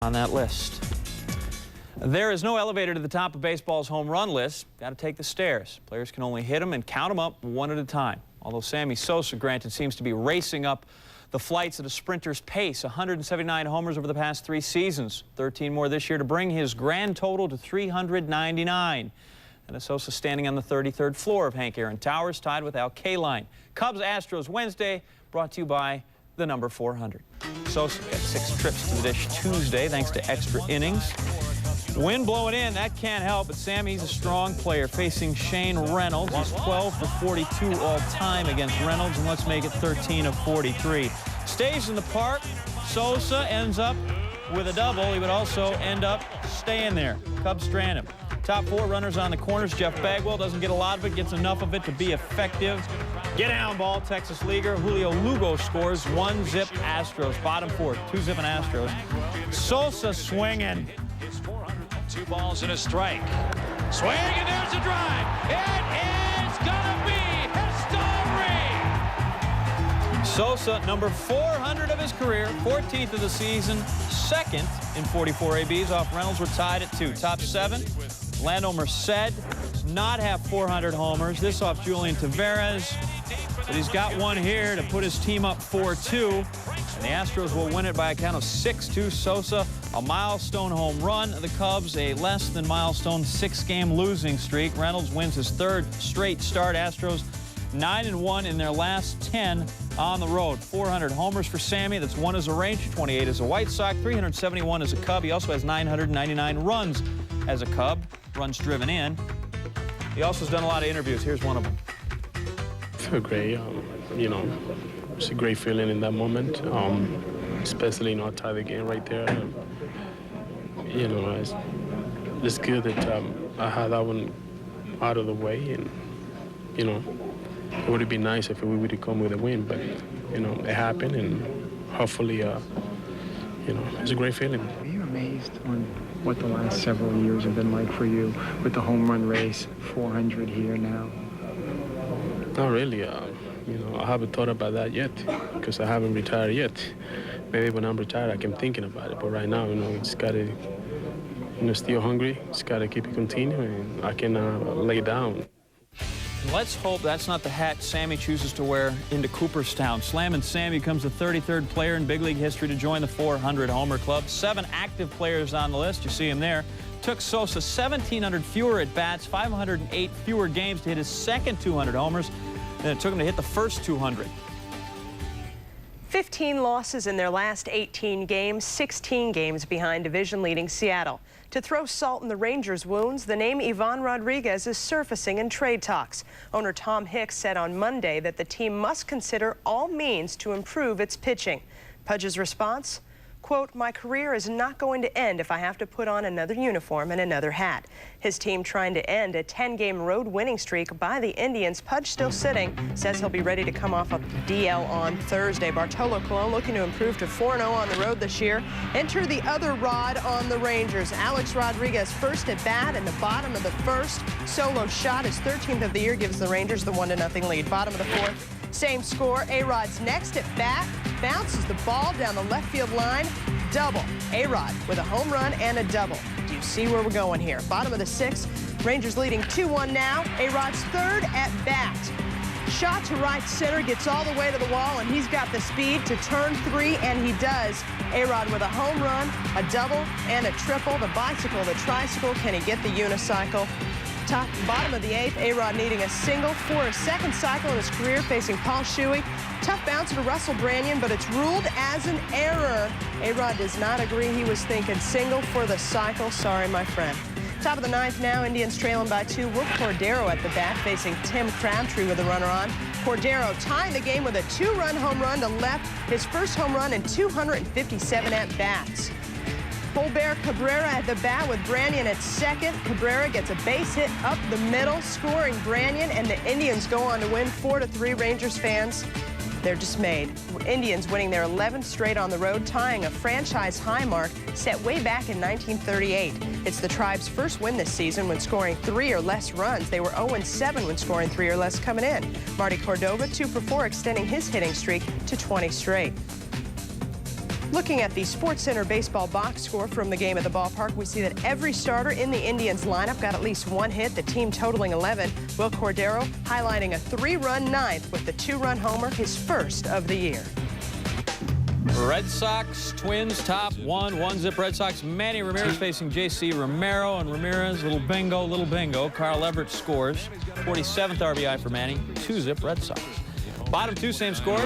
on that list. There is no elevator to the top of baseball's home run list. Got to take the stairs. Players can only hit them and count them up one at a time. Although Sammy Sosa, granted, seems to be racing up the flights at a sprinter's pace. 179 homers over the past 3 seasons. 13 more this year to bring his grand total to 399. And Sosa standing on the 33rd floor of Hank Aaron Towers, tied with Al Kaline. Cubs-Astros Wednesday, brought to you by the number 400. Sosa got 6 trips to the dish Tuesday thanks to extra innings. Wind blowing in, that can't help, but Sammy's a strong player facing Shane Reynolds. He's 12 for 42 all-time against Reynolds, and let's make it 13 of 43. Stays in the park. Sosa ends up with a double. He would also end up staying there. Cubs strand him. Top 4 runners on the corners. Jeff Bagwell doesn't get a lot of it, gets enough of it to be effective. Get down ball, Texas leaguer. Julio Lugo scores. 1-zip Astros. Bottom 4, 2-zipping Astros. Sosa swinging. 2 balls and a strike. Swing, and there's a drive. It is gonna be history. Sosa, number 400 of his career, 14th of the season, 2nd in 44 ABs off Reynolds. We're tied at 2. Top 7, Lando Merced does not have 400 homers. This off Julian Taveras, but he's got one here to put his team up 4-2. And the Astros will win it by a count of 6-2. Sosa, a milestone home run. The Cubs, a less than milestone 6-game losing streak. Reynolds wins his 3rd straight start. Astros 9-1 in their last 10 on the road. 400 homers for Sammy. That's 1 as a Ranger, 28 as a White Sox, 371 as a Cub. He also has 999 runs as a Cub, runs driven in. He also has done a lot of interviews. Here's one of them. I feel great. It's a great feeling in that moment, especially, I tied the game right there. It's good that I had that one out of the way, and, it would have been nice if we would have come with a win, but, it happened, and hopefully, it's a great feeling. Are you amazed on what the last several years have been like for you with the home run race, 400 here now? Not really. I haven't thought about that yet because I haven't retired yet. Maybe when I'm retired, I can thinking about it. But right now, it's got to, still hungry. It's got to keep it continuing. I can lay down. Let's hope that's not the hat Sammy chooses to wear into Cooperstown. Slammin' Sammy becomes the 33rd player in big league history to join the 400 homer club. 7 active players on the list. You see him there. Took Sosa 1,700 fewer at-bats, 508 fewer games to hit his 2nd 200 homers. And it took him to hit the first 200. 15 losses in their last 18 games, 16 games behind division-leading Seattle. To throw salt in the Rangers' wounds, the name Ivan Rodriguez is surfacing in trade talks. Owner Tom Hicks said on Monday that the team must consider all means to improve its pitching. Pudge's response? Quote, "My career is not going to end if I have to put on another uniform and another hat." His team trying to end a 10-game road winning streak by the Indians. Pudge still sitting, says he'll be ready to come off a DL on Thursday. Bartolo Colon looking to improve to 4-0 on the road this year. Enter the other Rod on the Rangers. Alex Rodriguez first at bat in the bottom of the 1st. Solo shot, his 13th of the year, gives the Rangers the 1-0 lead. Bottom of the 4th. Same score. A-Rod's next at bat, bounces the ball down the left field line. Double. A-Rod with a home run and a double. Do you see where we're going here? Bottom of the 6th. Rangers leading 2-1 now. A-Rod's 3rd at bat. Shot to right center, gets all the way to the wall, and he's got the speed to turn 3, and he does. A-Rod with a home run, a double, and a triple. The bicycle, the tricycle. Can he get the unicycle? Bottom of the 8th, A-Rod needing a single for a 2nd cycle in his career, facing Paul Shuey. Tough bouncer to Russell Branyan, but it's ruled as an error. A-Rod does not agree. He was thinking single for the cycle. Sorry, my friend. Top of the 9th now, Indians trailing by 2. Will Cordero at the bat, facing Tim Crabtree with a runner on. Cordero tying the game with a 2-run home run to left. His first home run in 257 at-bats. Colbert Cabrera at the bat with Branyan at 2nd. Cabrera gets a base hit up the middle, scoring Branyan, and the Indians go on to win 4-3. Rangers fans, they're dismayed. Indians winning their 11th straight on the road, tying a franchise high mark set way back in 1938. It's the Tribe's first win this season when scoring 3 or less runs. They were 0-7 when scoring 3 or less coming in. Marty Cordova, 2 for 4, extending his hitting streak to 20 straight. Looking at the Sports Center baseball box score from the game at the ballpark, we see that every starter in the Indians lineup got at least one hit, the team totaling 11. Will Cordero highlighting a 3-run ninth with the 2-run homer, his first of the year. Red Sox, Twins, top one-zip Red Sox. Manny Ramirez facing J.C. Romero, and Ramirez, little bingo. Carl Everett scores. 47th RBI for Manny, 2-zip Red Sox. Bottom two, same score.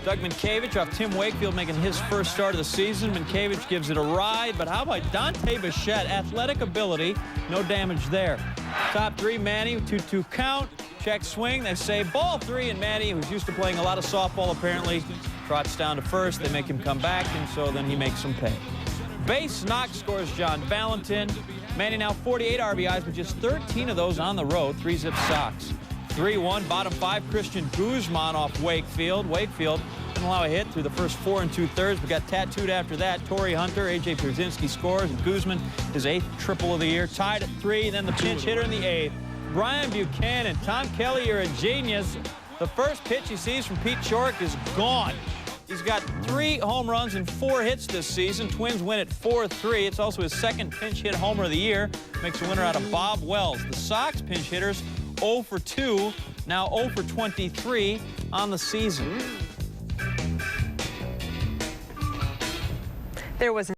Doug Minkiewicz off Tim Wakefield making his first start of the season. Minkiewicz gives it a ride, but how about Dante Bichette? Athletic ability, no damage there. Top three, Manny, 2-2 count. Check swing, they say ball three, and Manny, who's used to playing a lot of softball apparently, trots down to first. They make him come back, and so then he makes them pay. Base knock scores John Valentin. Manny now 48 RBIs, but just 13 of those on the road. 3-zip Sox. 3-1, bottom five, Christian Guzman off Wakefield. Wakefield didn't allow a hit through the first 4 2/3, but got tattooed after that. Torrey Hunter, A.J. Pierzynski scores, and Guzman, his 8th triple of the year. Tied at 3, then the pinch hitter in the 8th. Brian Buchanan. Tom Kelly, you're a genius. The first pitch he sees from Pete Chorick is gone. He's got 3 home runs and 4 hits this season. Twins win at 4-3. It's also his second pinch hit homer of the year. Makes a winner out of Bob Wells. The Sox pinch hitters 0 for 2, now 0 for 23 on the season. There was